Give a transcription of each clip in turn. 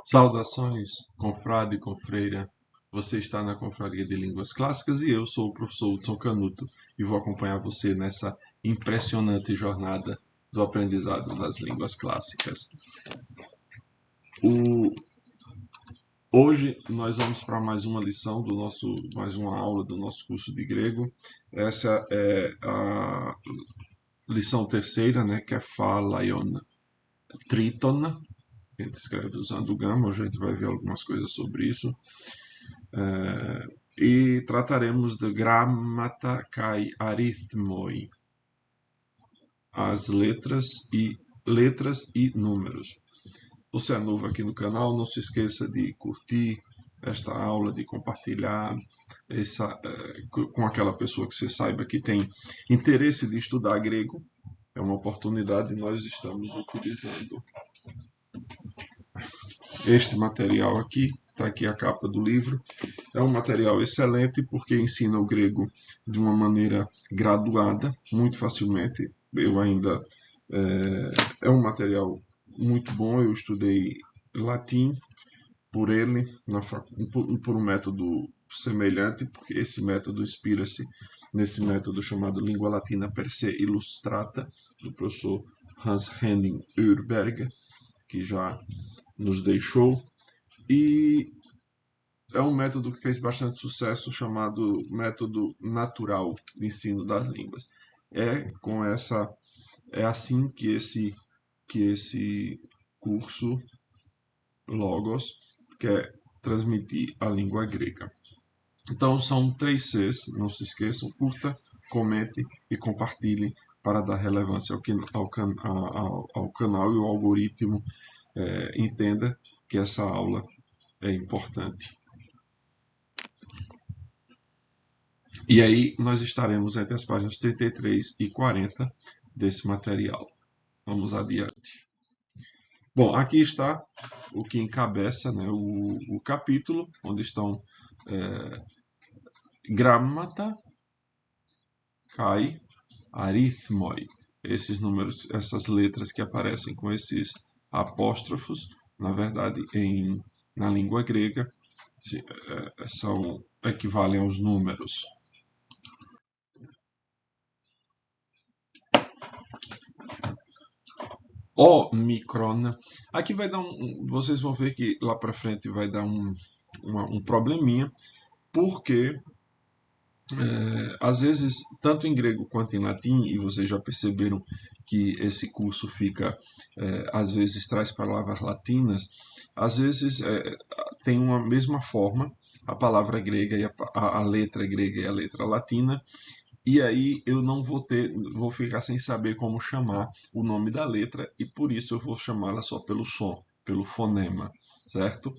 Saudações, confrade e confreira. Você está na Confraria de Línguas Clássicas e eu sou o professor Hudson Canuto e vou acompanhar você nessa impressionante jornada do aprendizado das línguas clássicas. O- Hoje nós vamos para mais uma lição mais uma aula do nosso curso de grego. Essa é a lição terceira, né, que é Phalaion Triton. A gente escreve usando o gama, hoje a gente vai ver algumas coisas sobre isso. E trataremos de grammata kai arithmoi, as letras e números. Você é novo aqui no canal, não se esqueça de curtir esta aula, de compartilhar com aquela pessoa que você saiba que tem interesse de estudar grego. É uma oportunidade e nós estamos utilizando este material aqui. Está aqui a capa do livro. É um material excelente porque ensina o grego de uma maneira graduada, muito facilmente. Eu ainda é um material muito bom. Eu estudei latim por ele, por um método semelhante, porque esse método inspira-se nesse método chamado Língua Latina per se Illustrata, do professor Hans-Henning Urberger, que já nos deixou. E é um método que fez bastante sucesso, chamado método natural de ensino das línguas. É assim que esse curso Logos quer transmitir a língua grega. Então são 3 Cs, não se esqueçam, curta, comente e compartilhe para dar relevância ao canal e o algoritmo entenda que essa aula é importante. E aí nós estaremos entre as páginas 33 e 40 desse material. Vamos adiante. Bom, aqui está o que encabeça, né, o capítulo, onde estão grammata, kai, arithmoi. Esses números, essas letras que aparecem com esses apóstrofos, na verdade, na língua grega, equivalem aos números. Omicron. Aqui vai dar vocês vão ver que lá para frente vai dar um probleminha, porque às vezes, tanto em grego quanto em latim, e vocês já perceberam que esse curso fica, às vezes traz palavras latinas, às vezes tem uma mesma forma, a palavra grega e a letra grega e a letra latina, e aí eu não vou ficar sem saber como chamar o nome da letra e por isso eu vou chamá-la só pelo som, pelo fonema, certo?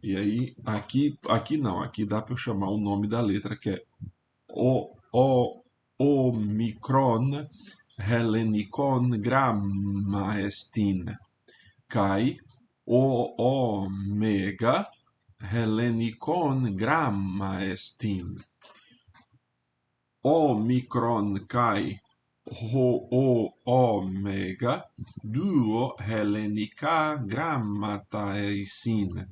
E aí aqui não, aqui dá para eu chamar o nome da letra que é Omicron Hellenikon Gramma Estin kai Omega Hellenikon Gramma Estin. Omicron kai Omega duo Hellenica grammata eisin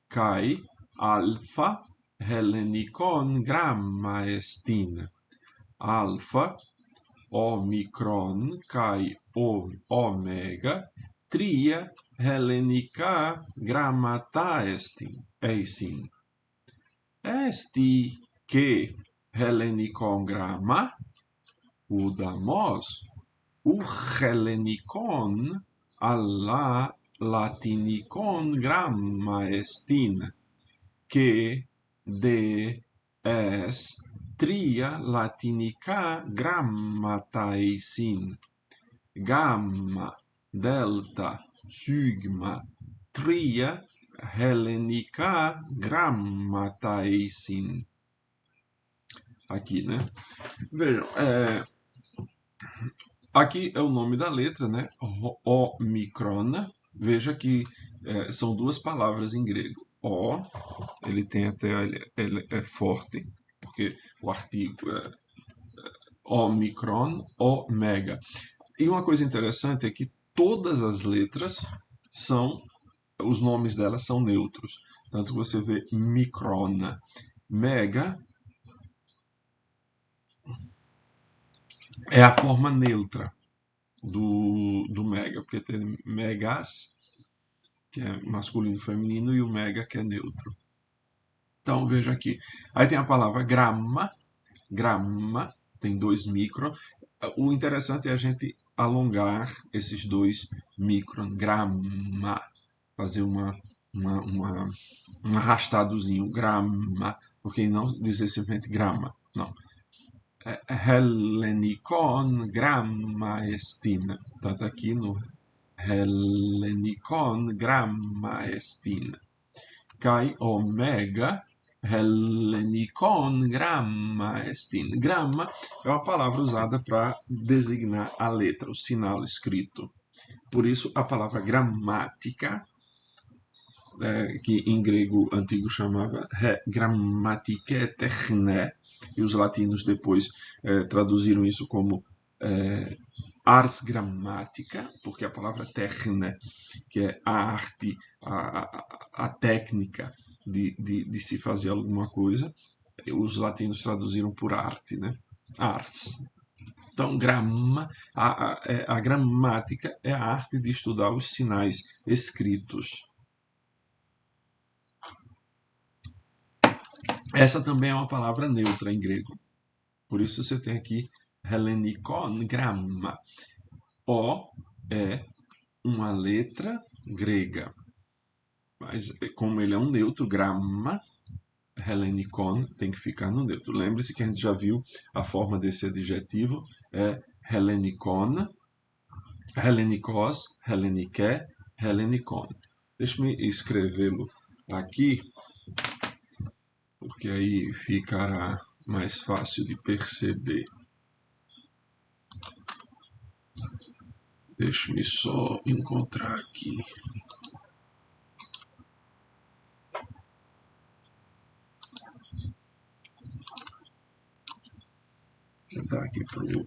kai alpha Hellenikon gramma estin. Alpha Omicron kai Omega tria Hellenica grammata eisin. Esti que Hellenikon gramma udamos Hellenikon alla Latinikon gramma estin que de es tria Latinica grammata eisin. Gamma, delta, sigma, tria Hellenica grammata eisin. Aqui, né? Vejam, aqui é o nome da letra, né? Omicron. Veja que são duas palavras em grego. O, ele tem até, ele é forte, porque o artigo é Omicron, Omega. E uma coisa interessante é que todas as letras são os nomes delas são neutros. Tanto que você vê micron. Mega é a forma neutra do mega, porque tem megas, que é masculino e feminino, e o mega, que é neutro. Então, veja aqui. Aí tem a palavra grama. Grama tem 2 micron. O interessante é a gente alongar esses 2 micron. Grama. Fazer um arrastadozinho. Grama. Porque não dizer simplesmente grama. Não. Hellenikon gramma estin. Tanto aqui no Hellenikon gramma estin. Kai omega Hellenikon gramma estin. Gramma é uma palavra usada para designar a letra, o sinal escrito. Por isso, a palavra gramática, que em grego antigo chamava grammatike techne, e os latinos depois traduziram isso como ars grammatica, porque a palavra techne, que é a arte, a técnica de se fazer alguma coisa, os latinos traduziram por arte, né? Ars. Então, a gramática é a arte de estudar os sinais escritos. Essa também é uma palavra neutra em grego. Por isso você tem aqui Hellenikon gramma. O é uma letra grega. Mas como ele é um neutro, gramma, Hellenikon tem que ficar no neutro. Lembre-se que a gente já viu a forma desse adjetivo. É Hellenikon, Hellenikos, Hellenike, Hellenikon. Deixe-me escrevê-lo aqui, porque aí ficará mais fácil de perceber. Deixe-me só encontrar aqui. Vou dar aqui para o...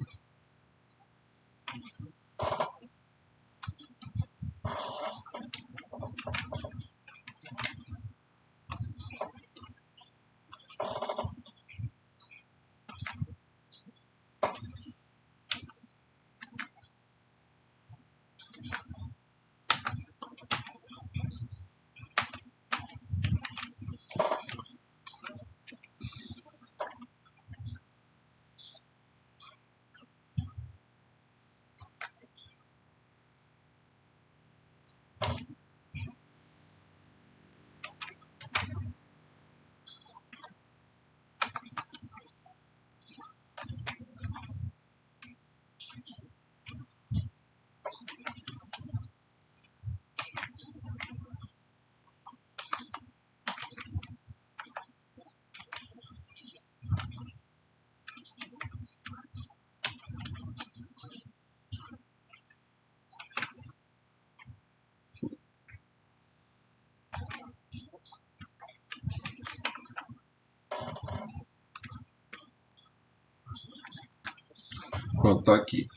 Pronto, tá aqui.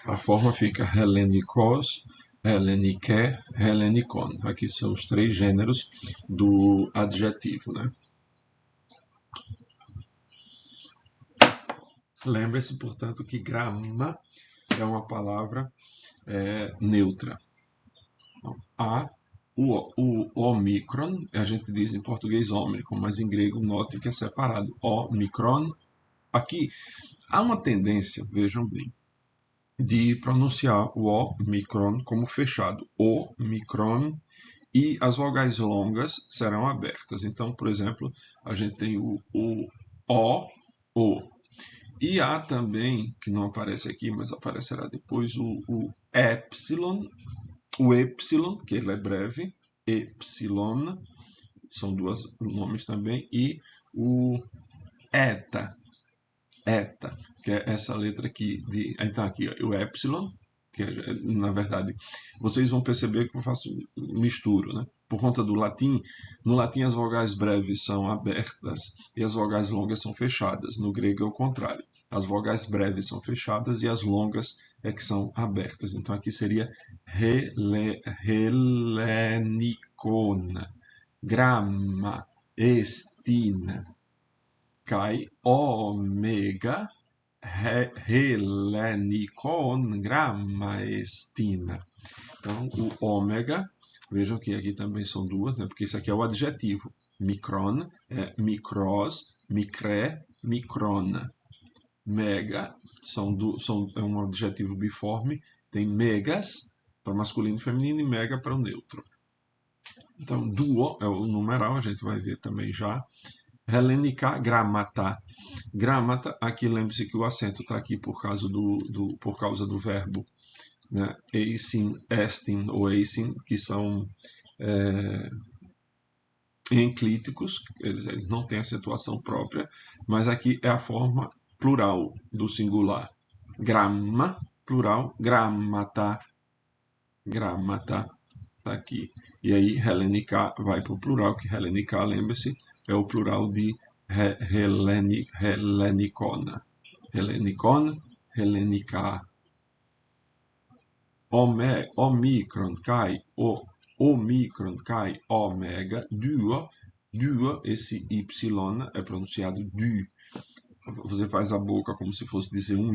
A forma fica Hellenikos, Hellenike, Hellenikon. Aqui são os 3 gêneros do adjetivo, né? Lembre-se, portanto, que grama é uma palavra neutra. O omicron, a gente diz em português ômicron, mas em grego note que é separado. Omicron. Aqui há uma tendência, vejam bem, de pronunciar o omicron como fechado. Omicron. E as vogais longas serão abertas. Então, por exemplo, a gente tem o O. E há também, que não aparece aqui, mas aparecerá depois, o epsilon, que ele é breve, epsilon, são 2 nomes também, e o eta, que é essa letra aqui. Então, aqui, o epsilon, que na verdade, vocês vão perceber que eu faço misturo, né? Por conta do latim, no latim as vogais breves são abertas e as vogais longas são fechadas. No grego é o contrário. As vogais breves são fechadas e as longas é que são abertas. Então aqui seria Hellenikon. helenikon, gramma estin, kai omega helenikon gramma estin. Então, o ômega, vejam que aqui também são duas, né? Porque isso aqui é o adjetivo. Micron é micros, micré, micron. Mega é um adjetivo biforme, tem megas para masculino e feminino e mega para o neutro. Então, duo é o numeral, a gente vai ver também já. Helenica, grammata. Grammata, aqui lembre-se que o acento está aqui por causa do verbo, né? Eisin, estin ou eisin, que são enclíticos, eles não têm acentuação própria, mas aqui é a forma plural do singular. Gramma, plural, grammata, grammata, está aqui. E aí, helenica vai para o plural, que helenica, lembre-se, é o plural de helenicona. Helenicon, helenica. Omicron kai omicron kai omega, duo, esse y é pronunciado du. Você faz a boca como se fosse dizer um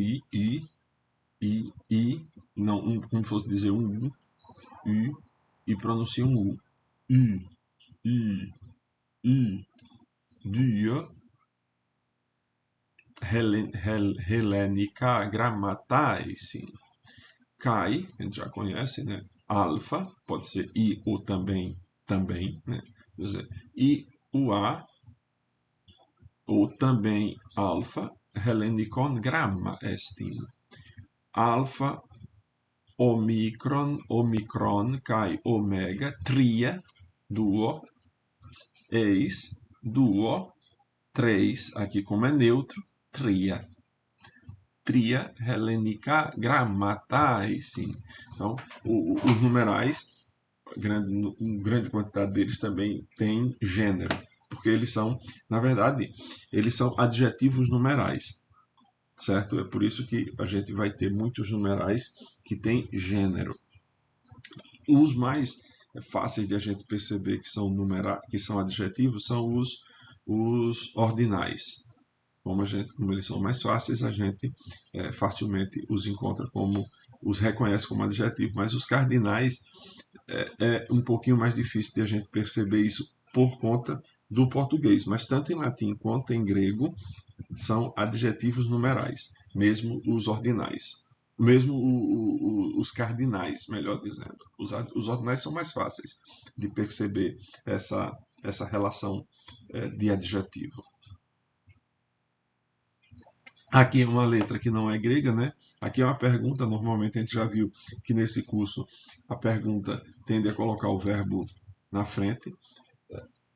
não, como se fosse dizer um u, e pronuncia um u. Duo, helenica grammatais, Kai, a gente já conhece, né? Alfa, pode ser I ou também, né? Quer dizer, I, o A, ou também alfa, helenikon gramma estin. Alfa, omicron, kai omega, tria, duo, eis, duo, três, aqui como é neutro, tria. Tria, helenica, grammatais, sim. Então, os numerais, grande quantidade deles também tem gênero, porque eles são, na verdade, eles são adjetivos numerais, certo? É por isso que a gente vai ter muitos numerais que têm gênero. Os mais fáceis de a gente perceber que são adjetivos são os ordinais. Como eles são mais fáceis, a gente facilmente os encontra os reconhece como adjetivo. Mas os cardinais é um pouquinho mais difícil de a gente perceber isso por conta do português. Mas tanto em latim quanto em grego são adjetivos numerais, mesmo os ordinais. Mesmo os cardinais, melhor dizendo. Os ordinais são mais fáceis de perceber essa relação de adjetivo. Aqui é uma letra que não é grega, né? Aqui é uma pergunta, normalmente a gente já viu que nesse curso a pergunta tende a colocar o verbo na frente.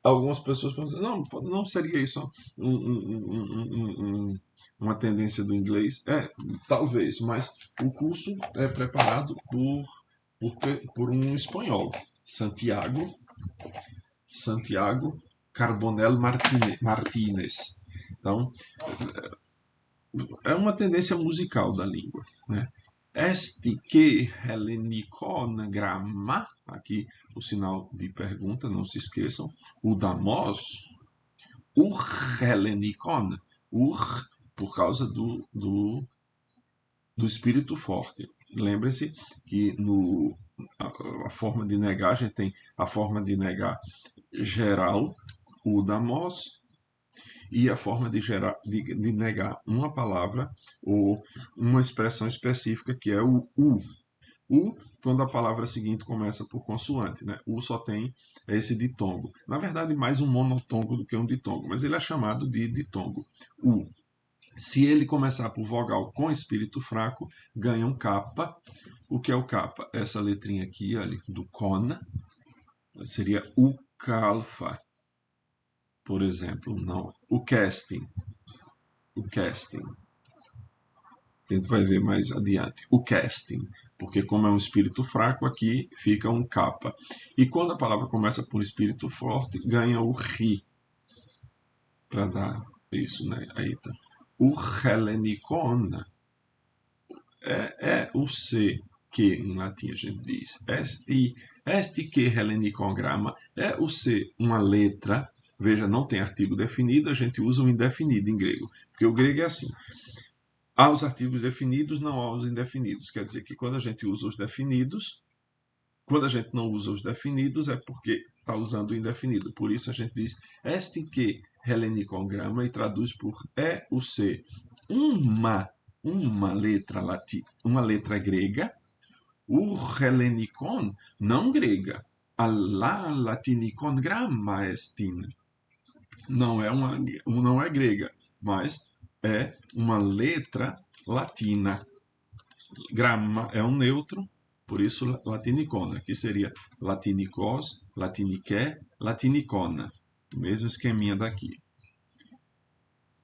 Algumas pessoas perguntam, não seria isso uma tendência do inglês? Talvez, mas o curso é preparado por um espanhol, Santiago Carbonell Martínez. Então, é uma tendência musical da língua, né? Este que helenikon gramma, aqui o sinal de pergunta, não se esqueçam, o damos, helenikon, por causa do espírito forte. Lembre-se que a forma de negar, a gente tem a forma de negar geral, o damos, e a forma de negar uma palavra ou uma expressão específica, que é o u. U, quando a palavra seguinte começa por consoante, né? U só tem esse ditongo. Na verdade, mais um monotongo do que um ditongo, mas ele é chamado de ditongo. U. Se ele começar por vogal com espírito fraco, ganha um capa. O que é o capa? Essa letrinha aqui, olha, do cona, seria u calfa. Por exemplo, não. O casting. A gente vai ver mais adiante. O casting. Porque como é um espírito fraco, aqui fica um capa. E quando a palavra começa por espírito forte, ganha o ri. Para dar isso, né? Aí tá. O helenikon é o C. que em latim a gente diz este que helenicon grama, é o C uma letra. Veja, não tem artigo definido, a gente usa o indefinido em grego, porque o grego é assim. Há os artigos definidos, não há os indefinidos. Quer dizer que quando a gente usa os definidos, quando a gente não usa os definidos é porque está usando o indefinido. Por isso a gente diz este que helenicon grama e traduz por é o C uma letra uma letra grega, o helenicon não grega, a la latinicon gramma estin. Não é grega, mas é uma letra latina. Gramma é um neutro, por isso latinicona, que seria latinicos, latinique, latinicona. O mesmo esqueminha daqui.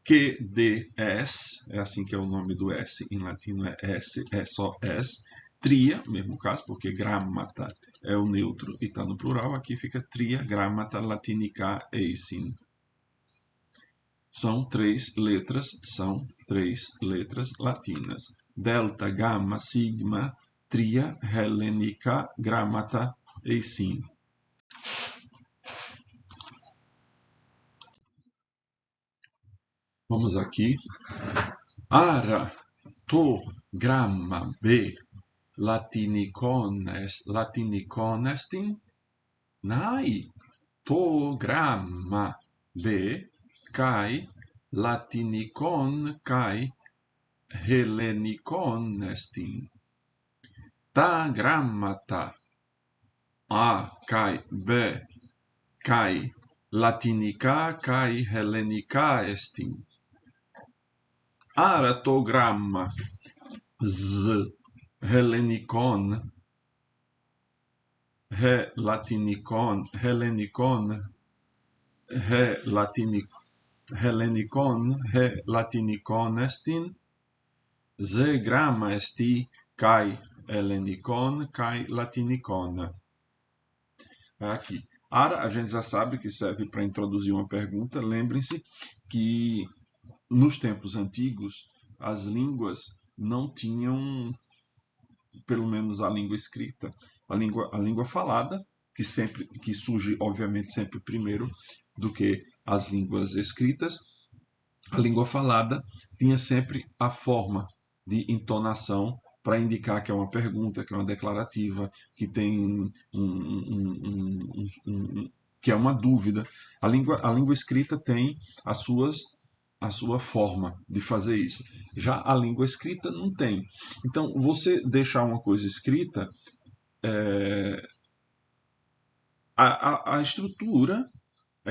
Que de S, é assim que é o nome do S, em latino é S, é só S. Tria, mesmo caso, porque grammata é o neutro e está no plural, aqui fica tria, grammata, latinica, eisin. São três letras latinas. Delta, gama, sigma, tria, helenica, grammata, eisin. Vamos aqui. Ara, to, gramma, b, latinicon estin? Nai, to, gramma, b, kai, latinicon, kai, helenicon estin. Ta grammata a kai b kai latinica kai helenica estin. Ara to gramma z helenicon he latinicon helenicon he latinicon estin. Z gramma esti kai helenicon kai latinicon. Aqui. Ara, a gente já sabe que serve para introduzir uma pergunta. Lembrem-se que nos tempos antigos as línguas não tinham, pelo menos a língua escrita, a língua falada, que surge obviamente sempre primeiro do que as línguas escritas. A língua falada tinha sempre a forma de entonação para indicar que é uma pergunta, que é uma declarativa, que tem que é uma dúvida. A língua escrita tem a sua forma de fazer isso. Já a língua escrita não tem. Então, você deixar uma coisa escrita, a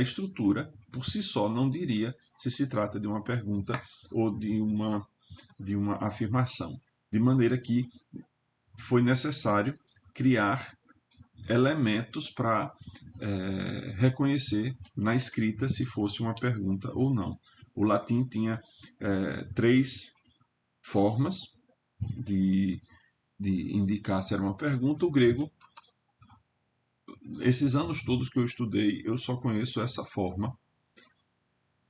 estrutura por si só não diria se trata de uma pergunta ou de uma afirmação. De maneira que foi necessário criar elementos para reconhecer na escrita se fosse uma pergunta ou não. O latim tinha três formas de indicar se era uma pergunta. O grego, esses anos todos que eu estudei, eu só conheço essa forma.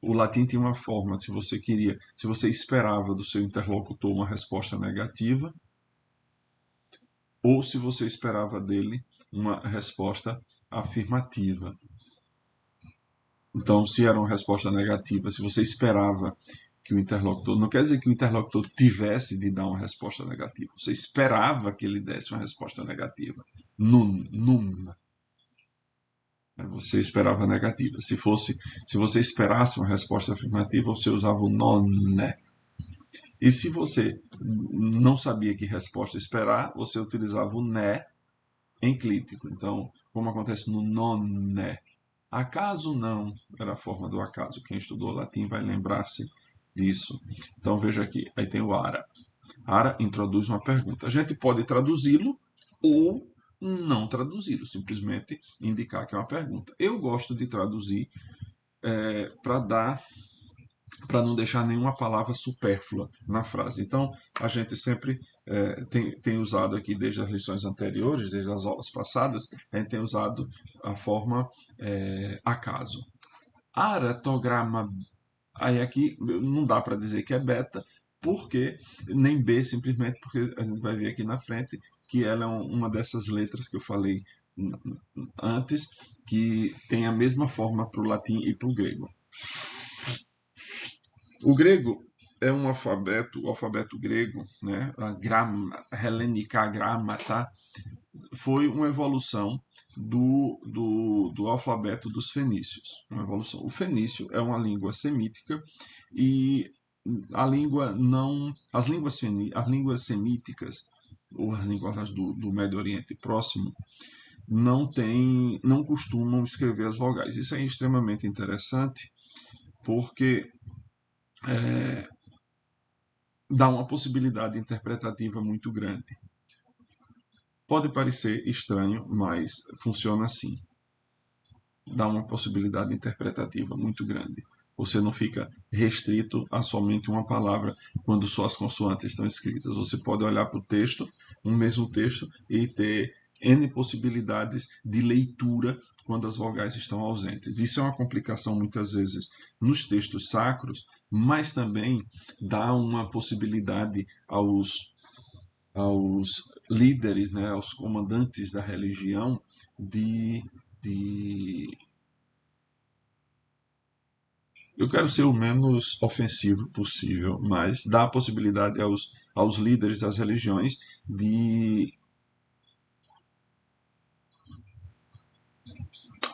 O latim tinha uma forma, se você esperava do seu interlocutor uma resposta negativa, ou se você esperava dele uma resposta afirmativa. Então, se era uma resposta negativa, se você esperava que o interlocutor, não quer dizer que o interlocutor tivesse de dar uma resposta negativa, você esperava que ele desse uma resposta negativa. Num. Você esperava negativa. Se você esperasse uma resposta afirmativa, você usava o nonne. E se você não sabia que resposta esperar, você utilizava o né enclítico. Então, como acontece no nonne. Acaso não, era a forma do acaso. Quem estudou latim vai lembrar-se disso. Então, veja aqui. Aí tem o ara. Ara introduz uma pergunta. A gente pode traduzi-lo ou não traduzi-lo, simplesmente indicar que é uma pergunta. Eu gosto de traduzir para não deixar nenhuma palavra supérflua na frase. Então, a gente sempre tem usado aqui, desde as lições anteriores, desde as aulas passadas, a gente tem usado a forma acaso. Aretograma, aí aqui não dá para dizer que é beta, porque nem B, simplesmente porque a gente vai ver aqui na frente que ela é uma dessas letras que eu falei antes, que tem a mesma forma para o latim e para o grego. O grego é um alfabeto, o alfabeto grego, né, a helênica grammata, foi uma evolução do alfabeto dos fenícios. Uma evolução. O fenício é uma língua semítica e as línguas semíticas, ou as línguas do Médio Oriente Próximo, não costumam escrever as vogais. Isso é extremamente interessante porque dá uma possibilidade interpretativa muito grande. Pode parecer estranho, mas funciona assim. Dá uma possibilidade interpretativa muito grande. Você não fica restrito a somente uma palavra quando só as consoantes estão escritas. Você pode olhar para o texto, um mesmo texto, e ter N possibilidades de leitura quando as vogais estão ausentes. Isso é uma complicação muitas vezes nos textos sacros, mas também dá uma possibilidade aos líderes, né, aos comandantes da religião, eu quero ser o menos ofensivo possível, mas dá a possibilidade aos líderes das religiões de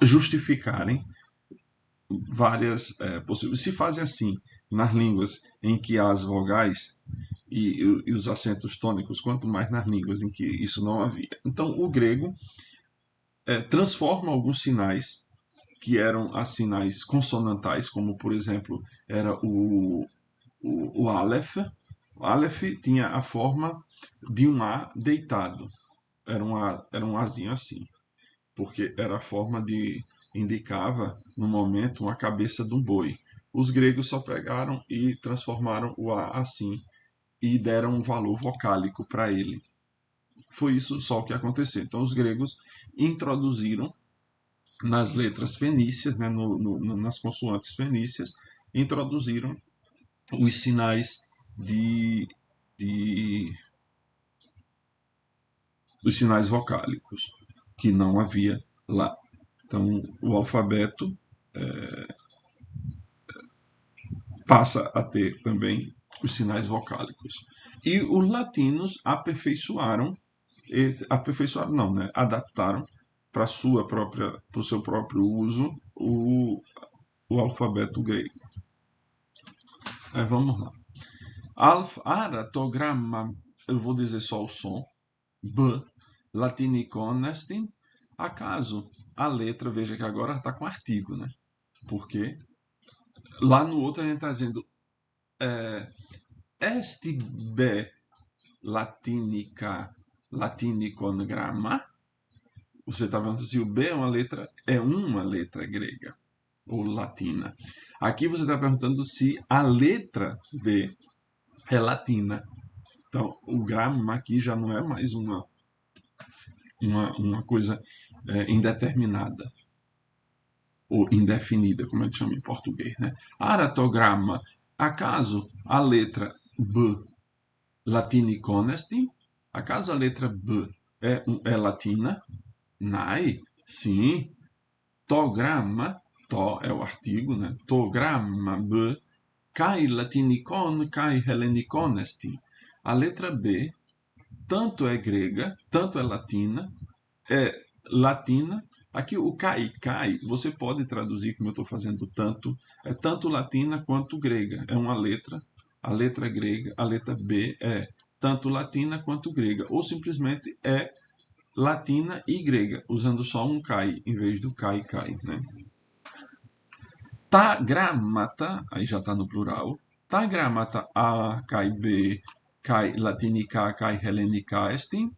justificarem várias possibilidades. Se fazem assim nas línguas em que há as vogais e os acentos tônicos, quanto mais nas línguas em que isso não havia. Então, o grego transforma alguns sinais que eram as sinais consonantais, como, por exemplo, era o Aleph. O Aleph tinha a forma de um A deitado. Era um Azinho assim, porque era a forma de... indicava, no momento, uma cabeça de um boi. Os gregos só pegaram e transformaram o A assim e deram um valor vocálico para ele. Foi isso só o que aconteceu. Então, os gregos introduziram nas letras fenícias, né, nas consoantes fenícias, introduziram os sinais os sinais vocálicos, que não havia lá. Então, o alfabeto passa a ter também os sinais vocálicos. E os latinos aperfeiçoaram não, né? Adaptaram para o seu próprio uso o alfabeto grego. Vamos lá. Aratograma, eu vou dizer só o som, B, latinicon estin, acaso a letra, veja que agora está com artigo, né? Porque lá no outro a gente está dizendo este B latinicon gramma. Você está vendo se o B é uma letra grega ou latina. Aqui você está perguntando se a letra B é latina. Então, o grama aqui já não é mais uma coisa indeterminada ou indefinida, como a gente chama em português, né? Aratograma, acaso a letra B latinicon estin? Acaso a letra B é latina? Nai, sim. Tograma, to é o artigo, né? Tograma B, kai latinicon, kai hellenicon estin. A letra B tanto é grega, tanto é latina, Aqui o kai, você pode traduzir, como eu estou fazendo tanto latina quanto grega. É uma letra, a letra grega, a letra B é tanto latina quanto grega. Ou simplesmente é latina e grega, usando só um kai em vez do kai, né? Tagramata, aí já está no plural. Tagramata A, kai B, kai latinica, kai hellenica estin.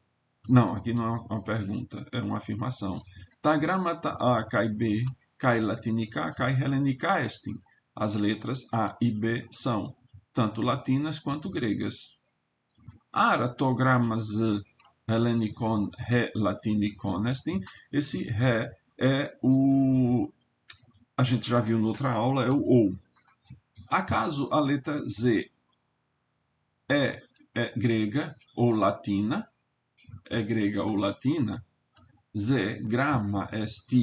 Não, aqui não é uma pergunta, é uma afirmação. Tagramata A, kai B, kai latinica, kai hellenica estin. As letras A e B são tanto latinas quanto gregas. Aratogrammas hellenicon, he latinicon estin. Esse he é a gente já viu em outra aula, é o ou. Acaso a letra Z é grega ou latina? é grega ou latina, ze gramma est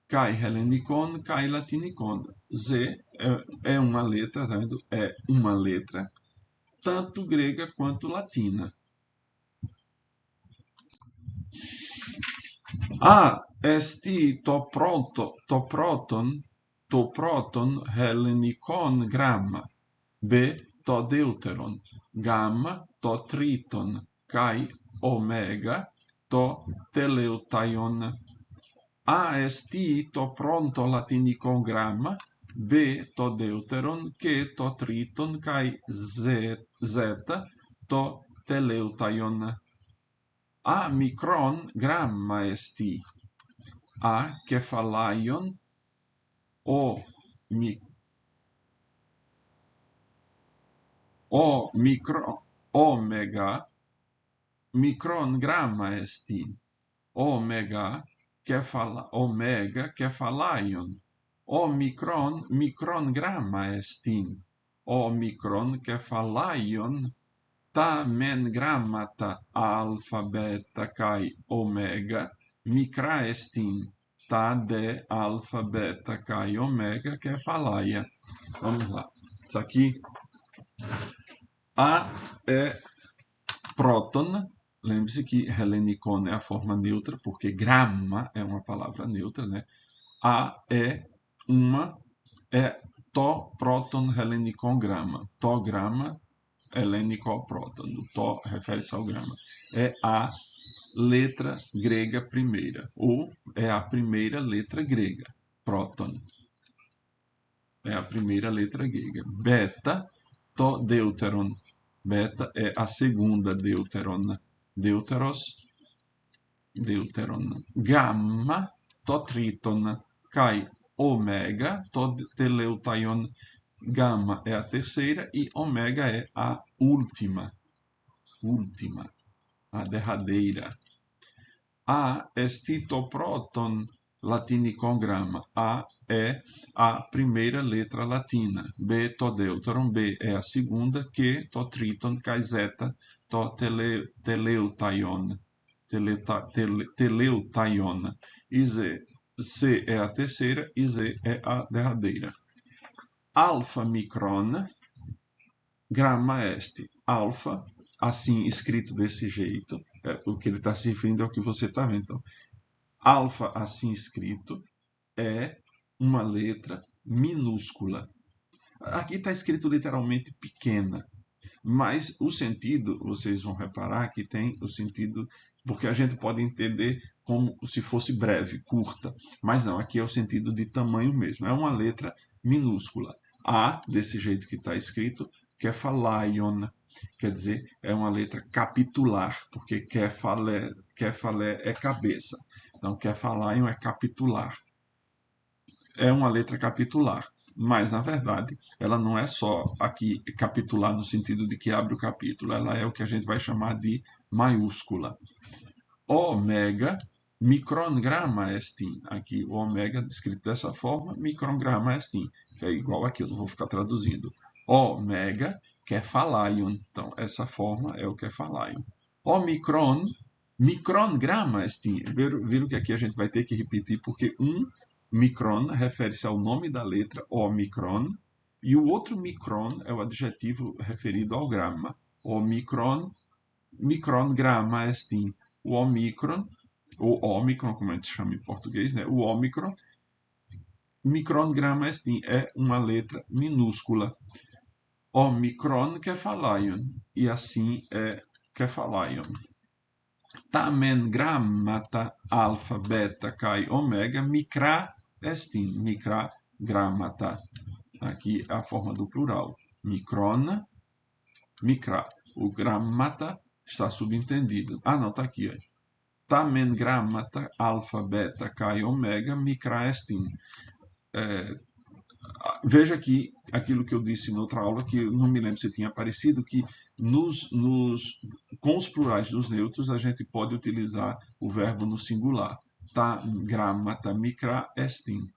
kai hellenicon, kai latinicon. Z é uma letra, tá vendo? É uma letra, tanto grega quanto latina. A esti to proton hellenicon gramma. B to deuteron, gamma to triton, kai omega to teleutaion. A esti to pronto latinicon gramma, B to deuteron, che to triton, kai zeta to teleutaion. A micron gramma esti. A kephalaion, o micro omega micron gramma esti. Omega kephalaion. Micron gramma estin. Micron kephalaion. Tamen grammata alpha beta kai omega micra estin. Ta de alpha beta kai omega kephalaia. Vamos lá. Isso aqui. A é próton. Lembre-se que hellenicon é a forma neutra, porque gramma é uma palavra neutra, né? A é to próton hellenicon gramma. To gramma, hellenicon próton. O to refere-se ao grama. É a letra grega primeira, ou é a primeira letra grega, próton. É a primeira letra grega. Beta, to deuteron. Beta é a segunda deuteron. Deuteron. Gamma, to triton, kai omega, to teleutaion. Gamma é a terceira e omega é a última, a derradeira. A esti to proton latinicon gramma. A é a primeira letra latina. B to deuteron. B é a segunda, que to triton, kai zeta to teleutaion. Teleutaion. E Z. C é a terceira e Z é a derradeira. Alpha micron gramma est. Alpha, assim escrito desse jeito, o que ele está se referindo é o que você está vendo. Então, alfa assim escrito é uma letra minúscula. Aqui está escrito literalmente pequena, mas o sentido, vocês vão reparar que tem o sentido, porque a gente pode entender como se fosse breve, curta, mas não, aqui é o sentido de tamanho mesmo, é uma letra minúscula. A, desse jeito que está escrito, kephalaion, quer dizer, é uma letra capitular, porque kephalé é cabeça, então kephalaion é capitular. É uma letra capitular. Mas, na verdade, ela não é só aqui capitular no sentido de que abre o capítulo, ela é o que a gente vai chamar de maiúscula. Omega micron gramma estin. Aqui o omega escrito dessa forma, micron gramma estin, que é igual aqui, eu não vou ficar traduzindo. Omega kephalaion. Então, essa forma é o kephalaion. Omicron gramma estin. Viram que aqui a gente vai ter que repetir, porque micron refere-se ao nome da letra omicron, e o outro micron é o adjetivo referido ao grama. Omicron gramma estin. O omicron, ou omicron, como a gente chama em português, né? O omicron, micron gramma estin, é uma letra minúscula. Omicron kephalaion, e assim é kephalaion. Tamen grammata alpha, beta, kai, omega, micra estin. Micra grammata. Aqui a forma do plural. Micron, micra. O grammata está subentendido. Ah, não, está aqui. Ó. Tamen grammata alpha, beta, kai, omega, micra estin. Veja aqui aquilo que eu disse em outra aula, que eu não me lembro se tinha aparecido, que com os plurais dos neutros a gente pode utilizar o verbo no singular. Ta grammata micra estin.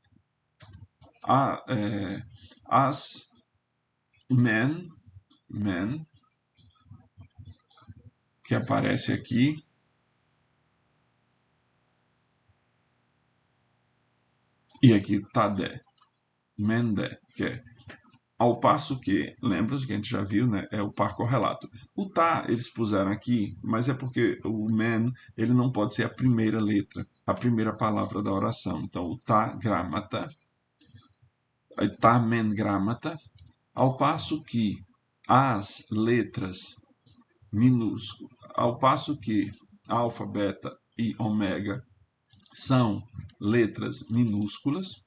As men, que aparece aqui, E aqui tadé, mendé, que é ao passo que, lembra que a gente já viu, né? É o par correlato. O tá eles puseram aqui, mas é porque o men ele não pode ser a primeira letra, a primeira palavra da oração. Então o tá gramata, tá men gramata, ao passo que as letras minúsculas, ao passo que alfa, beta e ômega são letras minúsculas,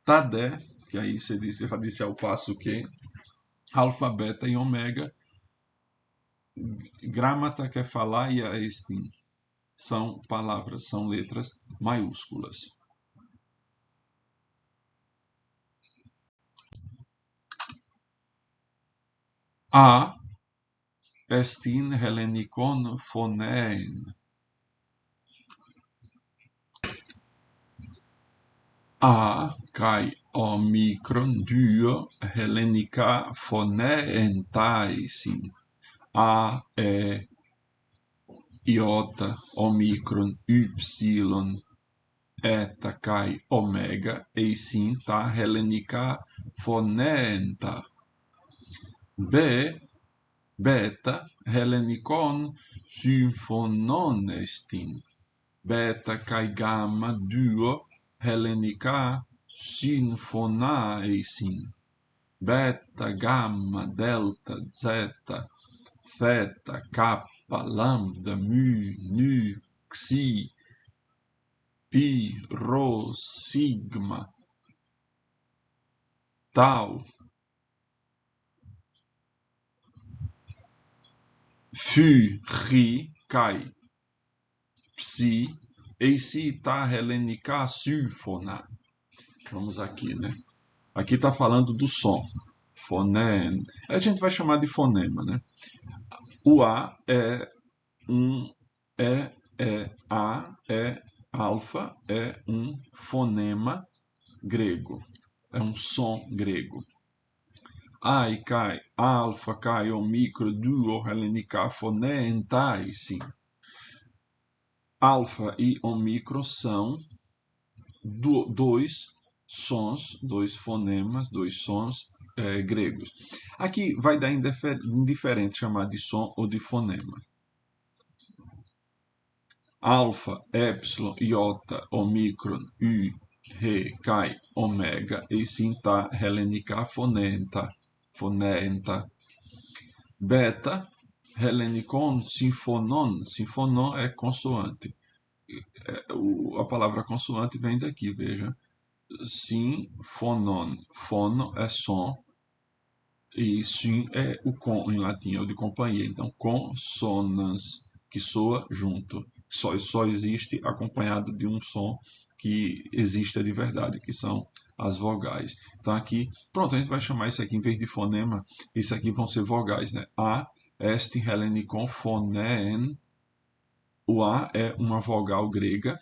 tadé, que aí você disse, já disse ao passo que alfa, beta e ômega, gramata quer falar e a estin são palavras, são letras maiúsculas. A estin hellenikon phonein. A kai omikron duo hellenika phoneentaisin. A, E, iota, omicron, y, eta kai omega, eisin ta hellenika phoneenta. B, beta, hellenikon symphonon estin. Beta kai gamma duo hellenika sinfona eisin. Beta, gamma, delta, zeta, theta, kappa, lambda, mu, nu, xi, pi, rho, sigma, tau, phi, ri, kai, psi, esse tá hellenica symphona. Vamos aqui, né? Aqui está falando do som. Fonema. A gente vai chamar de fonema, né? O A é um A é alfa, é um fonema grego. É um som grego. Ai, kai, alfa, kai, omicro, duo, hellenica, fonentai, sim. Alfa e omicro são dois sons, dois fonemas, dois sons gregos. Aqui vai dar indiferente chamar de som ou de fonema. Alfa, epsilon, iota, omicron, y, re, kai, omega, e sim tá hellenica fonenta, fonenta. Beta, hellenicon, sinfonon, sinfonon é consoante. A palavra consoante vem daqui, veja. Sinfonon, fono é som, e sim é o com em latim, é o de companhia. Então, consonans, que soa junto. Só existe acompanhado de um som que exista de verdade, que são as vogais. Então, aqui, pronto, a gente vai chamar isso aqui, em vez de fonema, isso aqui vão ser vogais, né? A, est, hellenikon, phonen. O A é uma vogal grega,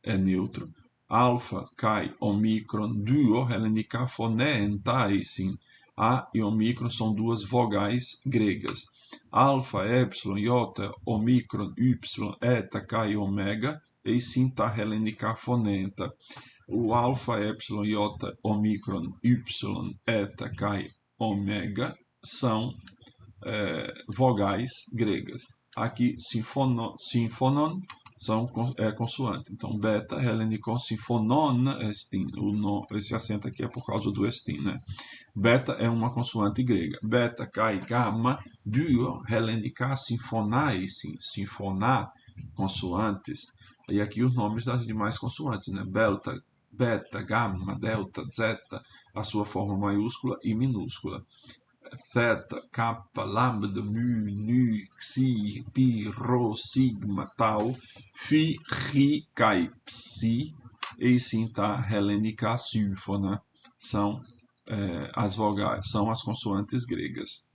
é neutro. Alfa, kai, omicron, duo, hellenica, phoneentai, sim. A e omicron são duas vogais gregas. Alfa, epsilon, iota, omicron, y, eta, kai, omega, e sim tá hellenica, fonenta. O alfa, epsilon, iota, omicron, y, eta, kai, omega são vogais gregas. Aqui, sinfonon são consoante. Então, beta, hellenikon, sinfonon, estin. Esse acento aqui é por causa do estin, né? Beta é uma consoante grega. Beta, kai, gamma, duo, hellenika, sinfonai, sinfoná, consoantes. E aqui os nomes das demais consoantes, né? Beta, gamma, delta, zeta, a sua forma maiúscula e minúscula. Theta, kappa, lambda, mu, nu, xi, pi, rho, sigma, tau, phi, ri, kai, psi, e sim tá hellenica symphona, são as vogais, são as consoantes gregas.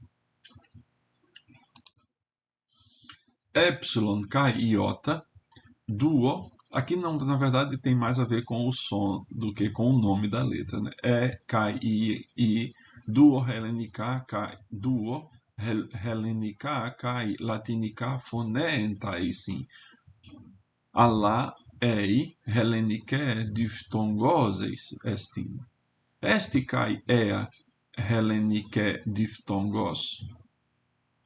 Epsilon, kai, iota, duo, aqui não, na verdade tem mais a ver com o som do que com o nome da letra, né? Kai, I, duo, hellenica, kai, duo, hellenica, kai, latinica, fonenta, e sim. Alá, ei Hellenike diphthongos estin. Esti kai ea Hellenike diphthongos.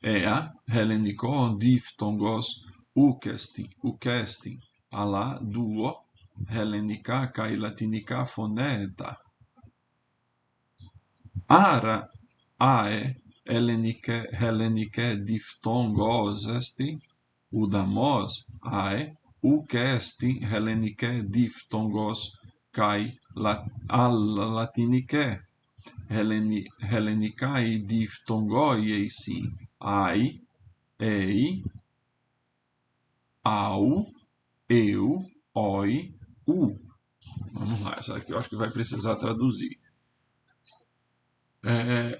Ea Helleniko diphthongos ukestin. Ala duo Hellenika kai Latinika phoneta. Ara ae Hellenike diphthongos esti. Udamos ae ukesti Hellenike diphthongos kai Latinike Hellenikai diphthongoi eisi ai, ei, au, eu, oi, u. Vamos lá, essa aqui eu acho que vai precisar traduzir.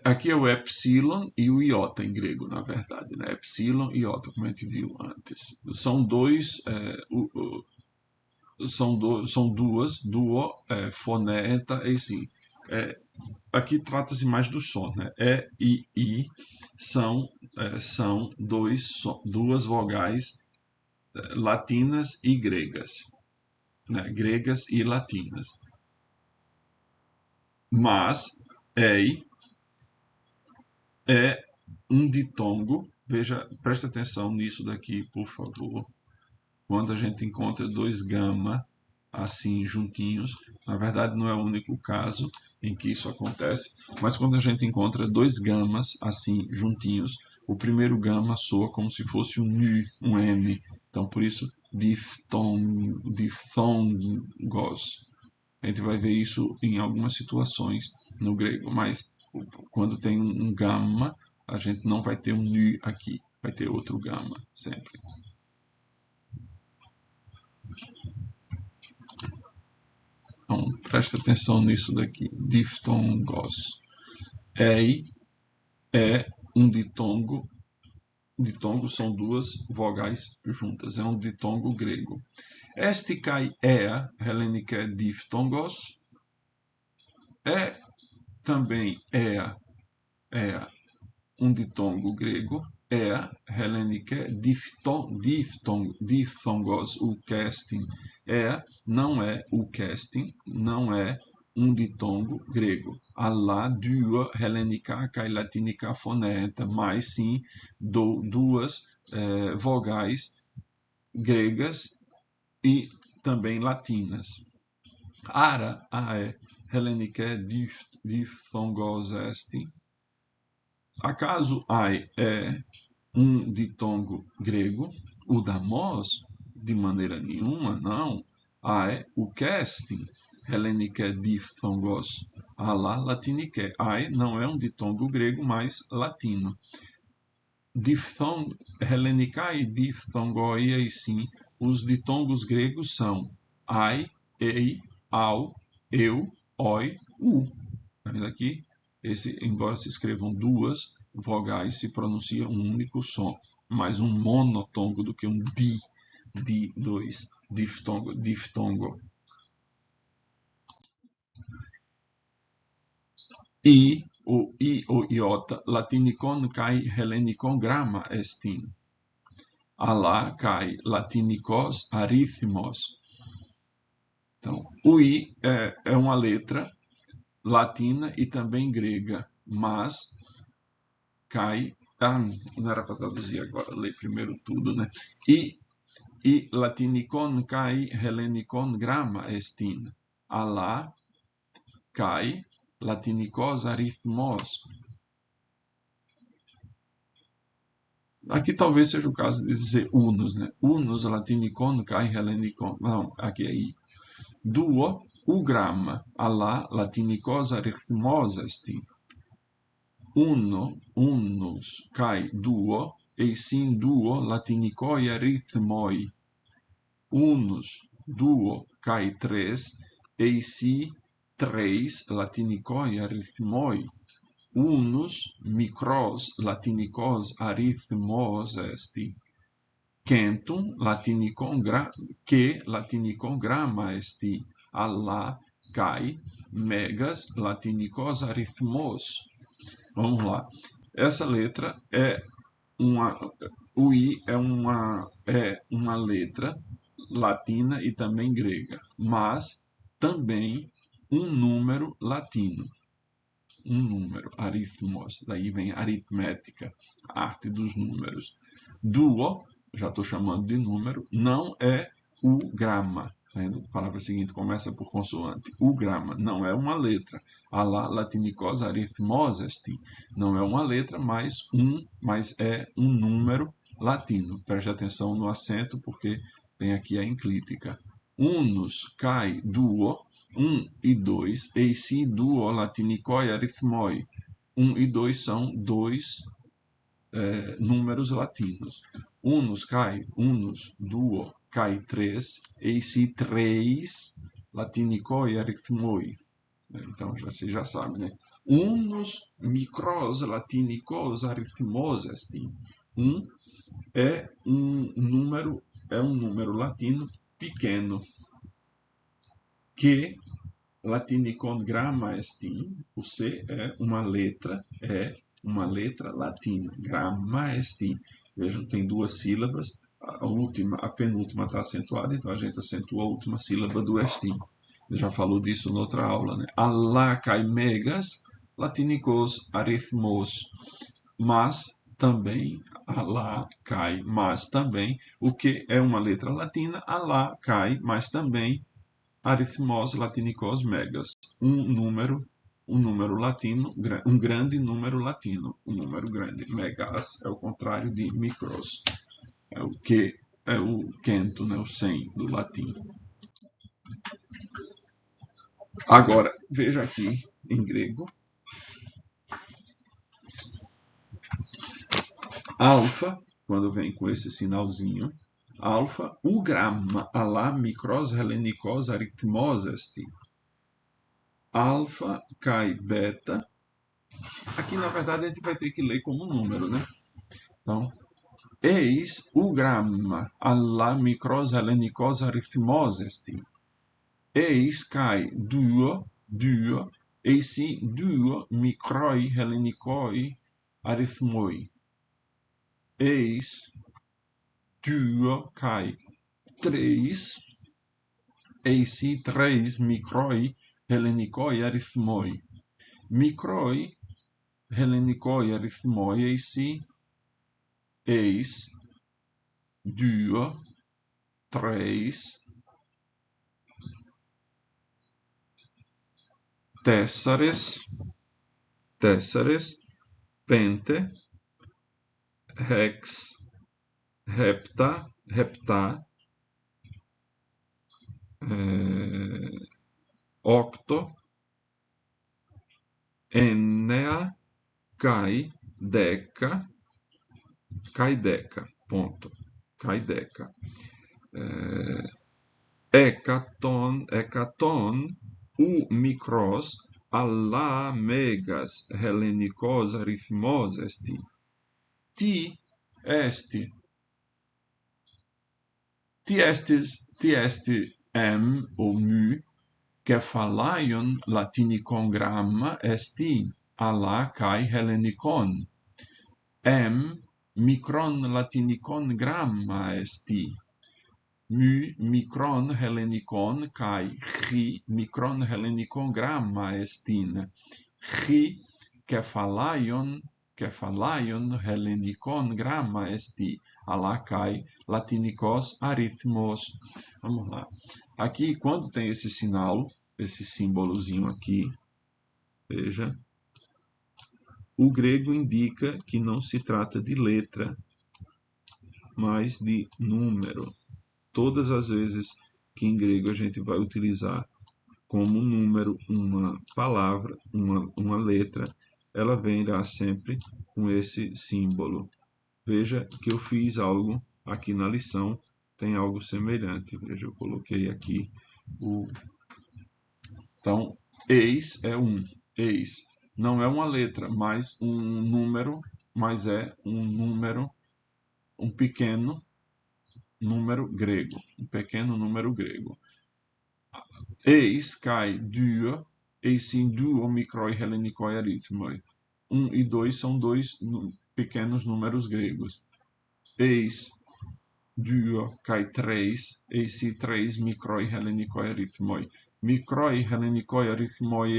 Aqui é o epsilon e o iota em grego, na verdade, né? Epsilon e iota, como a gente viu antes. São dois, são duas, duo, foneta, e sim. Aqui trata-se mais do som, né? E I são duas vogais latinas e gregas, né? Gregas e latinas. Mas ei é um ditongo. Veja, presta atenção nisso daqui, por favor. Quando a gente encontra dois gama assim juntinhos, na verdade não é o único caso em que isso acontece, mas quando a gente encontra dois gamas assim juntinhos, o primeiro gama soa como se fosse um N, um N. Então por isso diphthongos. A gente vai ver isso em algumas situações no grego, mas quando tem um gama, a gente não vai ter um N aqui, vai ter outro gama sempre. Então, presta atenção nisso daqui. Diftongos. Ei é um ditongo. Ditongos são duas vogais juntas. É um ditongo grego. Esti kai ea Hellenike diftongos. É também ea um ditongo grego. Ea Hellenike diphthongos ukestin. Não é ukestin, não é um ditongo grego. Ala duo Hellenika kai Latinika phoneta, mas sim duas vogais gregas e também latinas. Ara ae Hellenike diphthongos esti. Acaso ai é um ditongo grego? Udamos? De maneira nenhuma, não. Ai, ukestin, Hellenike diphthongos, ala Latinike. Ai não é um ditongo grego, mas latino. Hellenikai diphthongoi, e sim, os ditongos gregos são ai, ei, au, eu, oi, u. Tá vendo aqui? Embora se escrevam duas vogais, se pronuncia um único som, mais um monotongo do que um dois, diftongo. E o iota latinicon kai hellenicon grama estin. Ala kai latinicos arithmos. Então, o I é uma letra latina e também grega, mas cai. Não era para traduzir agora, ler primeiro tudo, né? E latinicon kai hellenicon grama estin. Ala kai latinicos arithmos. Aqui talvez seja o caso de dizer unus, né? Unus latinicon kai hellenicon. Não, aqui é I. Duo u grama, ala latinicos arithmos estin. Unus kai duo, e sim duo latinicoi arithmoi. Unus, duo kai tres, e sim três latinicoi arithmoi. Unus micros latinicos arithmos esti. Centum latinicon grama esti. Alla kai megas latinicos arithmos. Vamos lá. Essa letra é o I é uma letra latina e também grega, mas também um número latino. Um número, aritmos, daí vem aritmética, arte dos números. Duo, já estou chamando de número, não é o grama. Tá vendo? A palavra seguinte começa por consoante. O grama não é uma letra. Alá latinicos arithmos est. Não é uma letra, mas é um número latino. Preste atenção no acento, porque tem aqui a enclítica. Unus kai duo, 1 e 2, eisi duo latinicoi arithmoi. 1 e 2 são dois números latinos. Unus, duo, kai 3, eisi 3 latinicoi arithmoi. Então você já sabe, né? Unus micros latinicos arithmos est. É um número latino pequeno que latinicon gramma est. O C é uma letra latina. Gramma est. Vejam, tem duas sílabas. A penúltima está acentuada, então a gente acentua a última sílaba do est. Já falou disso noutra aula, né? Alá kai megas latinicos arithmos. Mas também, alá cai, mas também, o que é uma letra latina, alá cai, mas também, arithmos latinicos megas, um número latino, um grande número latino, um número grande. Megas é o contrário de micros, é o que é o quento, né, o 100 do latim. Agora, veja aqui em grego. Alfa, quando vem com esse sinalzinho, alfa, o grama, alá micros helenikos arithmos est. Alfa cai beta. Aqui, na verdade, a gente vai ter que ler como número, né? Então, eis o grama, alá micros helenikos arithmos est. Eis cai duo, eisi duo microi helenikoi arithmoi. Eis duo kai 3, eisi 3 microi helenikoi arithmoi. Microi helenikoi arithmoi eis duo 3 tessares, pente, hex, hepta, octo, ennea, kai deca, ponto, kai deca. Hecaton, u micros, alá megas helenikos arithmos est. Ti estes ou mu, kephalaion latinicon gramma esti, alá kai helenikon. Micron latinicon gramma esti. Mu micron helenikon kai chi micron helenikon gramma estin. Chi kephalaion helenikon gramma esti, alá kai latinicos arithmos. Vamos lá. Aqui, quando tem esse sinal, esse símbolozinho aqui, veja, o grego indica que não se trata de letra, mas de número. Todas as vezes que em grego a gente vai utilizar como número uma palavra, uma letra, ela virá sempre com esse símbolo. Veja que eu fiz algo aqui na lição, tem algo semelhante. Veja, eu coloquei aqui o... Então, eis é eis. Não é uma letra, mas um número, mas é um número, um pequeno número grego, um pequeno número grego. Eis kai duo, eisi duo microi helenikoi arithmoi. 1 e 2 são dois pequenos números gregos. Eis 2 kai 3 eisi 3 mikroi helenikoi arithmoi. Mikroi helenikoi arithmoi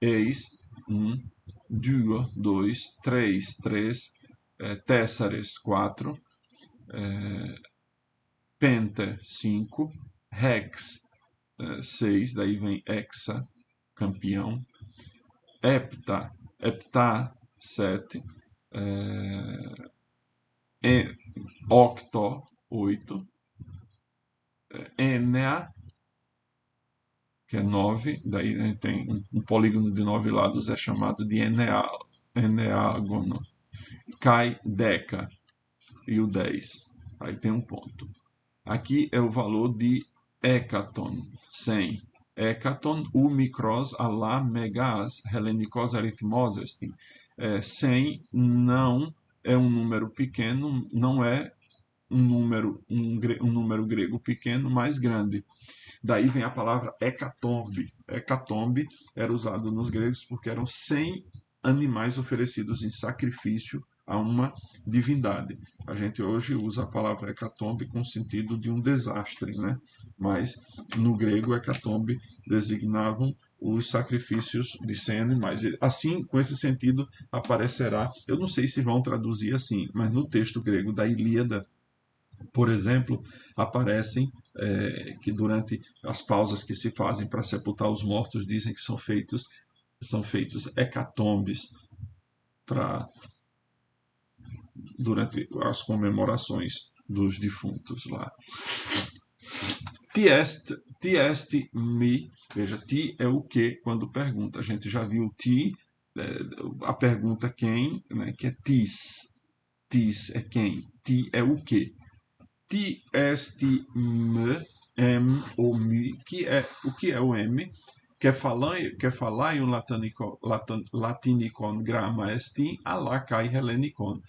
eis 1, 2, 2, 3, 3, tessares 4, penta 5, hex 6, daí vem hexa, campeão, hepta 7, octo 8, enea, que é 9, daí a gente tem um polígono de 9 lados, é chamado de eneágono. Cai deca e o 10, aí tem um ponto. Aqui é o valor de hécaton, 100. Hécaton u micros ala megas helenikos arithmos est. 100 não é um número pequeno, não é um número grego pequeno, mas grande. Daí vem a palavra hecatombe. Hecatombe era usado nos gregos porque eram 100 animais oferecidos em sacrifício a uma divindade. A gente hoje usa a palavra hecatombe com o sentido de um desastre, né? Mas no grego, hecatombe designavam os sacrifícios de 100 animais. Assim, com esse sentido, aparecerá, eu não sei se vão traduzir assim, mas no texto grego da Ilíada, por exemplo, aparecem que durante as pausas que se fazem para sepultar os mortos, dizem que são feitos hecatombes durante as comemorações dos defuntos lá. Ti mi, veja, ti é o que quando pergunta. A gente já viu ti, a pergunta quem, né, que é tis. Tis é quem, ti é o que. Ti esti me, m ou mi, o que é o m? Quer falar em um latinicon grama esti, ala kai helenicon.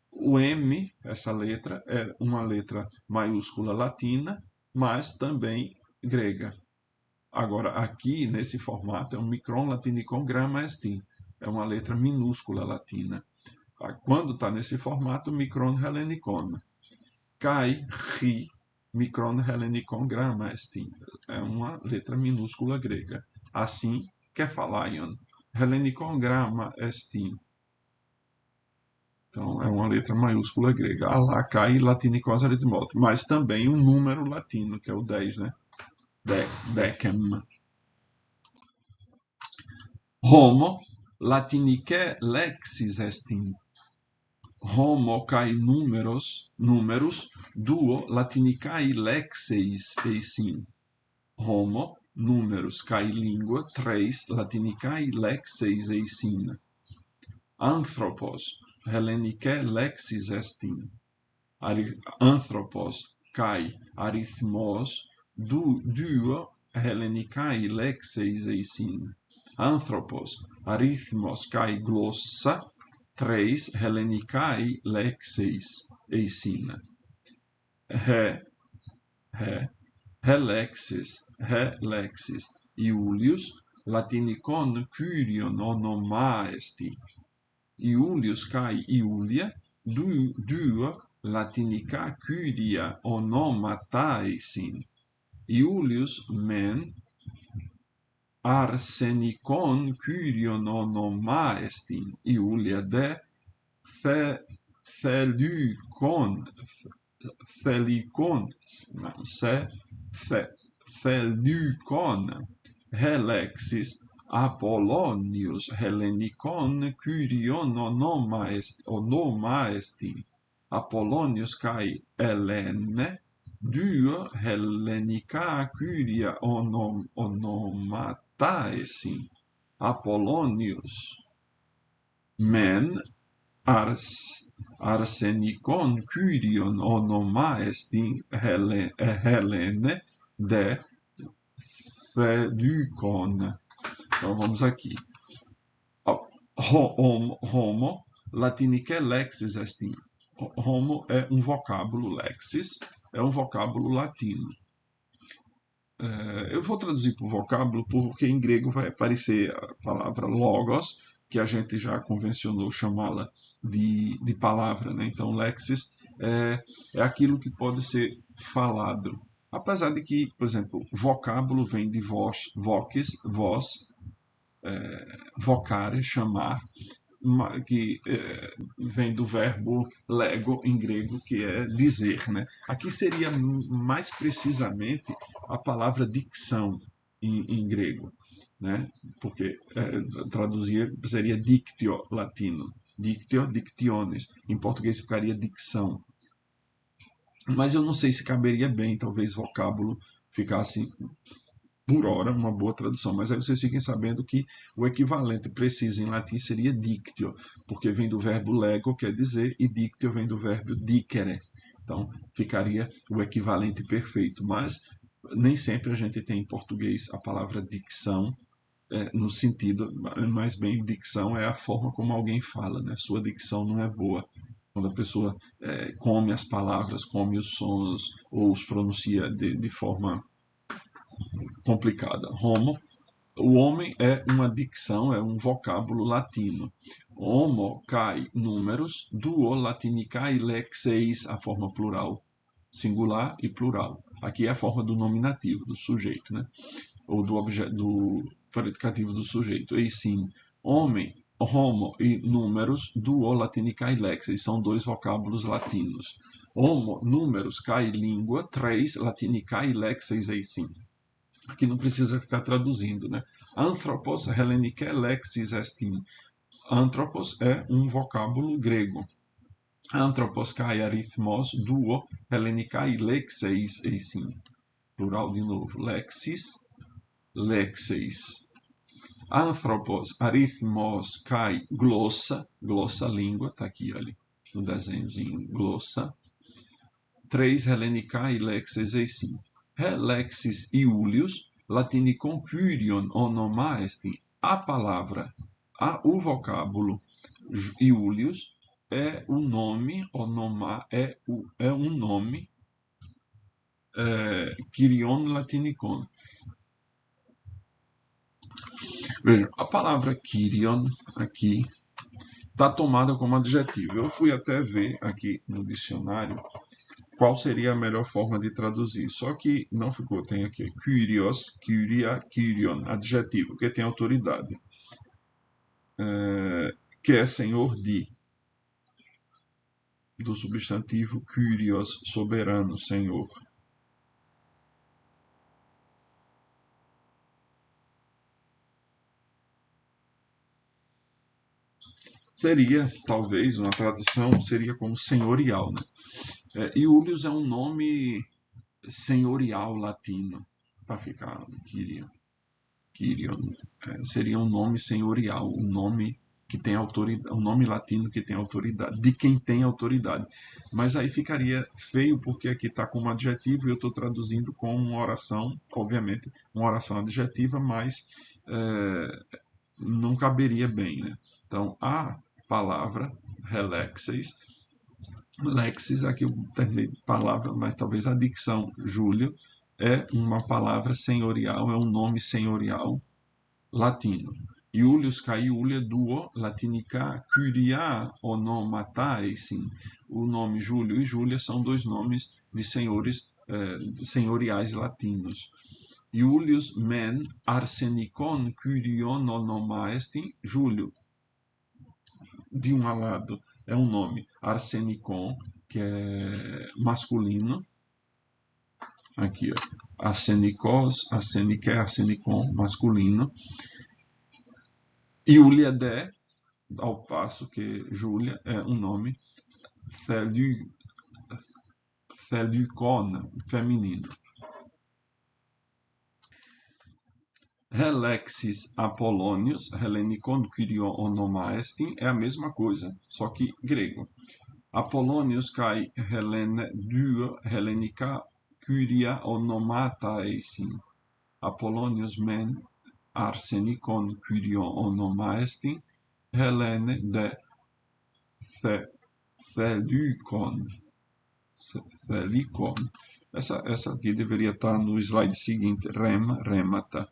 O M, essa letra, é uma letra maiúscula latina, mas também grega. Agora, aqui, nesse formato, é um micron latinicon grama est. É uma letra minúscula latina. Quando está nesse formato, micron helenicon. Kai, ri, micron helenicon grama est. É uma letra minúscula grega. Assim, kefalaion. Helenicon grama est. Então, é uma letra maiúscula grega. Alá, kai, latinicos aritmos. Mas também um número latino, que é o 10, né? Decem. Homo, latinique lexis estin. Homo kai números, duo, latinicae lexeis eisin. Homo, números, kai língua, 3, latinicae lexeis eisin. Anthropos, Hellenike lexis estin. Anthropos kai arithmos duo Hellenikai lexeis eisin. Anthropos, arithmos kai glossa 3 Hellenikai lexeis eisin. Lexis, Iulius, latinicon Kyrion onoma esti. Iulius kai Iulia, duo latinica Kyria onomata eisin. Iulius men arsenicon Kyrion onoma estin. Iulia de Felicon Helexis Apollonius Hellenikon Kyrion onoma esti. Apollonius kai Helene duo Hellenika Kyria onomata esi. Apollonius men arsenikon Kyrion onoma esti Helene de Felicon. Então vamos aqui. Homo, latinique lexis estin. Homo é um vocábulo, lexis é um vocábulo latino. Eu vou traduzir por vocábulo porque em grego vai aparecer a palavra logos, que a gente já convencionou chamá-la de palavra, né? Então lexis é aquilo que pode ser falado. Apesar de que, por exemplo, vocábulo vem de voz, voz, vocare, chamar, que vem do verbo lego em grego, que é dizer, né? Aqui seria mais precisamente a palavra dicção em grego, né? Porque traduzir seria dictio latino, dictio, dictiones. Em português ficaria dicção. Mas eu não sei se caberia bem, talvez vocábulo ficasse por hora, uma boa tradução. Mas aí vocês fiquem sabendo que o equivalente preciso em latim seria dictio, porque vem do verbo lego, quer dizer, e dictio vem do verbo dicere. Então, ficaria o equivalente perfeito. Mas nem sempre a gente tem em português a palavra dicção, no sentido, mais bem, dicção é a forma como alguém fala, né? Sua dicção não é boa. Quando a pessoa come as palavras, come os sons, ou os pronuncia de forma complicada. Homo, o homem é uma dicção, é um vocábulo latino. Homo cai números, duo latinicai lexeis, a forma plural, singular e plural. Aqui é a forma do nominativo, do sujeito, né? Ou do predicativo do sujeito. E sim, homem, homo e números, duo latinicai lexeis, são dois vocábulos latinos. Homo, números, cai língua, três latinicai lexeis, e sim. Aqui não precisa ficar traduzindo, né? Anthropos hellenike lexis estin. Anthropos é um vocábulo grego. Anthropos kai arithmos duo hellenikai lexeis eisin. Plural de novo. Lexis, lexeis. Anthropos, arithmos kai glossa. Glossa, língua. Tá aqui, olha. No desenhozinho. Glossa. 3 hellenikai lexeis eisin. Lexis Iulius, latinicum Kyrion onoma est. A palavra, o vocábulo Iulius é o nome, onoma é um nome, Kyrion latinicum. Veja, a palavra Kyrion aqui está tomada como adjetivo. Eu fui até ver aqui no dicionário qual seria a melhor forma de traduzir. Só que não ficou. Tem aqui Kyrios, Kyria, Kyrion, adjetivo, que tem autoridade. Que é senhor de. Do substantivo Kyrios, soberano, senhor. Seria, talvez, uma tradução, seria como senhorial, né? Iulius é um nome senhorial latino, para ficar Kyrion. Seria um nome senhorial, um nome que tem autoridade, um nome latino que tem autoridade, de quem tem autoridade. Mas aí ficaria feio porque aqui está como adjetivo e eu estou traduzindo com uma oração, obviamente, uma oração adjetiva, mas não caberia bem, né? Então, a palavra relexes, lexis, aqui eu terminei palavra, mas talvez a dicção, Júlio, é uma palavra senhorial, é um nome senhorial latino. Iulius ca Iulia duo latinica Curia onomatae, sim. O nome Júlio e Júlia são dois nomes de senhores senhoriais latinos. Iulius men arsenicon Curion onoma est. Júlio, de um lado, é um nome arsenicon, que é masculino. Aqui, ó. Arsenikos, arsenike, arsenicon, masculino. Iulia de, ao passo que Júlia é um nome Thelucon, feminino. Relexis Apollonius, Hellenicon Kyrion onoma est, é a mesma coisa, só que grego. Apollonius kai Helene duo Hellenica Kyria onomata eisin. Apollonius men arsenicon Kyrion onoma est, Helene de Thelucon. Essa aqui deveria estar no slide seguinte, remata.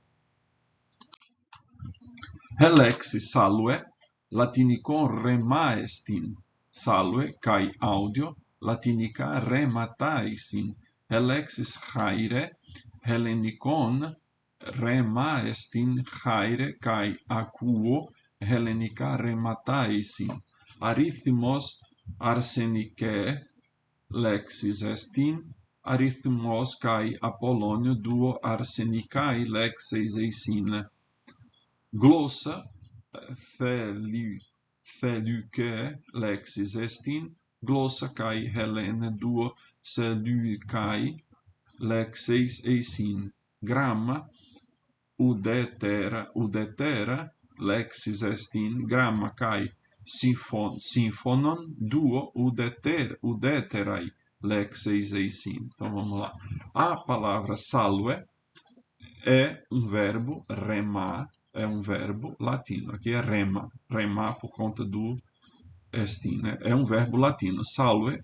Relexi salue, latinicon rema estin, salue, kai audio, latinica remataisin, Helexis haire, Hellenikon rema estin haire kai akuo Hellenica remataisin, arithmos arsenike lexis estin, arithmos kai Apollonio duo arsenicae lexeis eisin, glossa Felucae lexis estin, glossa kai Helene duo Seleucae lexeis eisin, gramma udetera lexis estin, gramma kai symphonon duo udeterae lexeis eisin. Então vamos lá. A palavra salve é um verbo, remar, é um verbo latino. Aqui é rema, remar por conta do estin, né? É um verbo latino. Salve,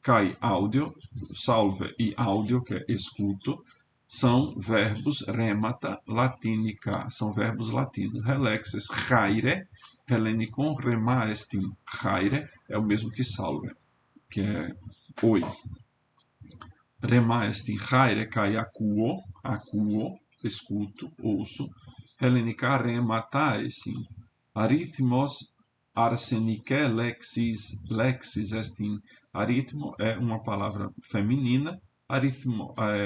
kai audio, salve e audio, que é escuto, são verbos remata latínica, são verbos latinos. Relexes, haire, hellenikon rema estin. Haire é o mesmo que salve, que é oi. Rema estin haire kai akuo, escuto, ouço. Hellenica remataesin. Arithmos arsenike lexis estin. Aritmo é uma palavra feminina,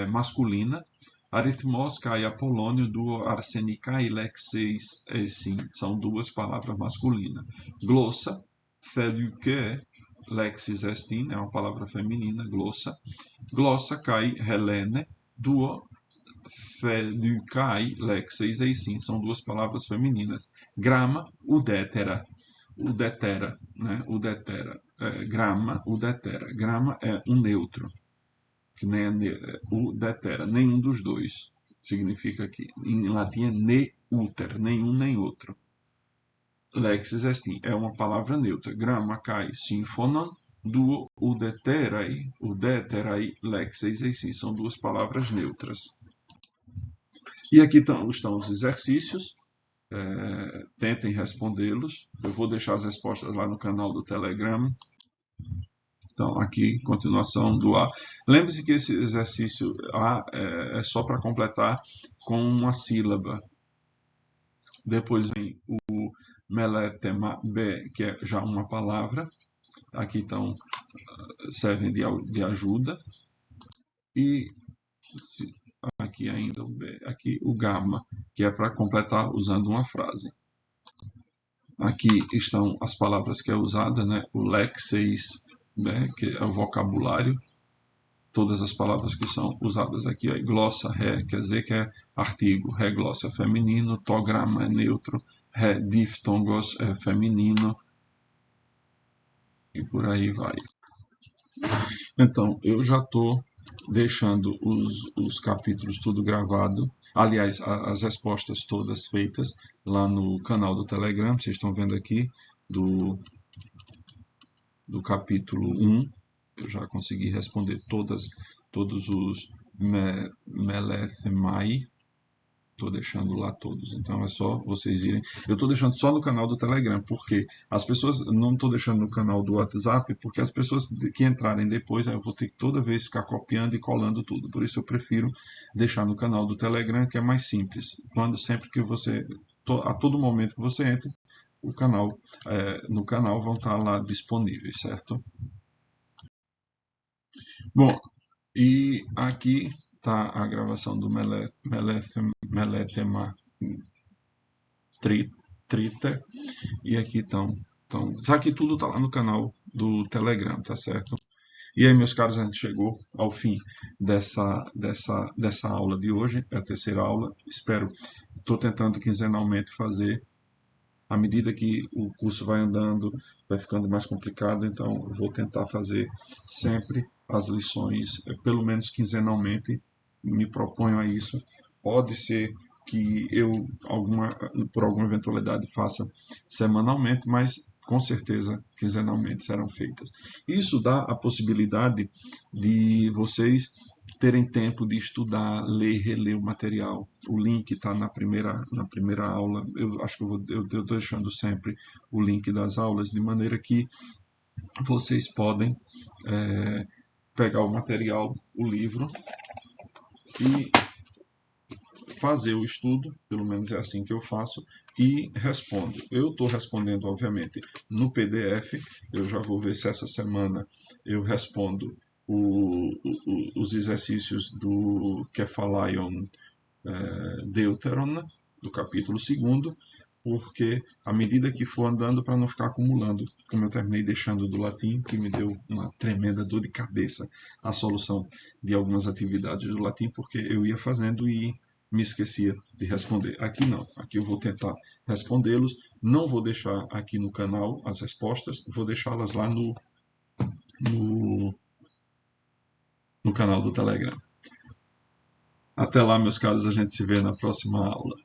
masculina. Arithmos kai Apollonio duo arsenicae lexeis essin. São duas palavras masculinas. Glossa, Felucae lexis estin, é uma palavra feminina, glossa. Glossa kai Helene duo Felucae lexeis eisin, são duas palavras femininas. Grama, udetera, né? Grama, udetera. Grama é um neutro, que nem udetera, nenhum dos dois. Significa que em latim é neuter, nenhum nem outro. Lexis estin é uma palavra neutra. Grama kai symphonon duo udeterae lexeis eisin, são duas palavras neutras. E aqui estão os exercícios, tentem respondê-los. Eu vou deixar as respostas lá no canal do Telegram. Então, aqui, continuação do A. Lembre-se que esse exercício A é só para completar com uma sílaba. Depois vem o meletema B, que é já uma palavra. Aqui então servem de ajuda. E aqui ainda o B, aqui o gamma, que é para completar usando uma frase. Aqui estão as palavras que é usada, né? O lexeis, né? Que é o vocabulário. Todas as palavras que são usadas aqui. Aí, glossa, ré, quer dizer que é artigo. Ré, glossa é feminino. Tograma é neutro. Ré, diftongos é feminino. E por aí vai. Então, eu já estou deixando os capítulos tudo gravado. Aliás, as respostas todas feitas lá no canal do Telegram. Vocês estão vendo aqui do capítulo 1. Eu já consegui responder todos os melethemai. Estou deixando lá todos. Então é só vocês irem. Eu estou deixando só no canal do Telegram, porque as pessoas. Não estou deixando no canal do WhatsApp, porque as pessoas que entrarem depois, eu vou ter que toda vez ficar copiando e colando tudo. Por isso eu prefiro deixar no canal do Telegram, que é mais simples. Sempre que você. A todo momento que você entre, no canal vão estar lá disponíveis, certo? Bom, e aqui está a gravação do meletema triter, e aqui estão. Isso aqui tudo está lá no canal do Telegram, tá certo? E aí, meus caros, a gente chegou ao fim dessa aula de hoje, é a terceira aula. Estou tentando quinzenalmente fazer. À medida que o curso vai andando, vai ficando mais complicado, então eu vou tentar fazer sempre as lições, pelo menos quinzenalmente, me proponho a isso. Pode ser que eu, por alguma eventualidade, faça semanalmente, mas com certeza quinzenalmente serão feitas. Isso dá a possibilidade de vocês terem tempo de estudar, ler, reler o material. O link está na primeira aula. Eu acho que eu estou deixando sempre o link das aulas, de maneira que vocês podem pegar o material, o livro, e fazer o estudo, pelo menos é assim que eu faço, e respondo. Eu estou respondendo, obviamente, no PDF. Eu já vou ver se essa semana eu respondo os exercícios do Kephalion Deuteron, do capítulo 2º, porque à medida que for andando, para não ficar acumulando, como eu terminei deixando do latim, que me deu uma tremenda dor de cabeça a solução de algumas atividades do latim, porque eu ia fazendo e me esquecia de responder. Aqui não, aqui eu vou tentar respondê-los, não vou deixar aqui no canal as respostas, vou deixá-las lá no, no canal do Telegram. Até lá, meus caros, a gente se vê na próxima aula.